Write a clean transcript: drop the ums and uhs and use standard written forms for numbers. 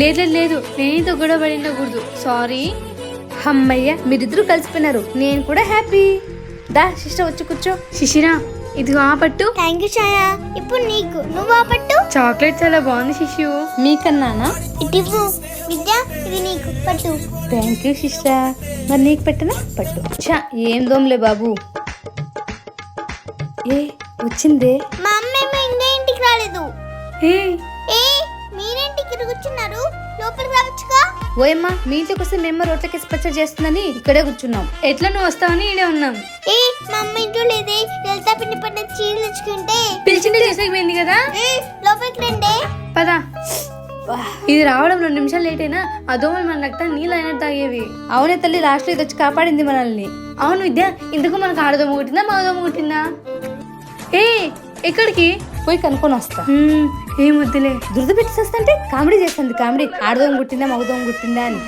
లేదు లేదు, నేనేదో గొడవ పడినకూడదు, సారీ. అమ్మయ్య, మీరిద్దరూ కలిసిపోయినారు, నేను కూడా హ్యాపీ. దా సిస్టర్, వచ్చి కూర్చో. శిశిరా, ఇదిగో ఆ పట్టు. థ్యాంక్ యూ ఛాయ. ఇప్పుడు నీకు, నువ్వు ఆ పట్టు. చాక్లెట్ చాలా బాగుంది శిశు. మీకన్నానా? ఇటు ఇవ్వు. విద్య, ఇది నీకు పట్టు. Thank you sister. మరి నీకు పెట్టనా? పట్టు. చా, ఏం దోమలే బాబు. ఏ వచ్చిందే? మా అమ్మేమో ఇంకా ఇంటికి రాలేదు. ఏ ఏ మీరేంటికి కూర్చున్నారు? లోపలికి రావచ్చుగా. ఓయమ్మా, మీ ఇంటికి వస్తే మేము రోట్లకేసి పచ్చడి చేస్తుందని ఇక్కడే కూర్చున్నాం. ఎట్లా నువ్వు వస్తావని ఈడే ఉన్నాం. ఏ మా అమ్మ ఇంట్లో లేదే. లలితా పిండి పండుగ చీరలు తెచ్చుకుంటే పిలిచింటే చేసేకపోయింది కదా. లోపలికి రండి. పదా. ఇది రావడం 2 నిమిషాలు లేట్ అయినా ఆ దోమలు మన రక్తాన్ని నీళ్ళు అయినట్టు తాగేవి. అవునే తల్లి, లాస్ట్ లో ఇది వచ్చి కాపాడింది మనల్ని. అవును విద్య, ఇందుకు మనకు ఆడదోమ కుట్టిందా మగదోమ కుట్టిందా? ఏ ఎక్కడికి? పోయి కనుక్కొని వస్తా. ఏం వద్దులే, దురద పెట్టేసేస్తా అంటే కామెడీ చేస్తుంది. కామెడీ ఆడదోమ కుట్టిందా మగదోమ కుట్టిందా అని.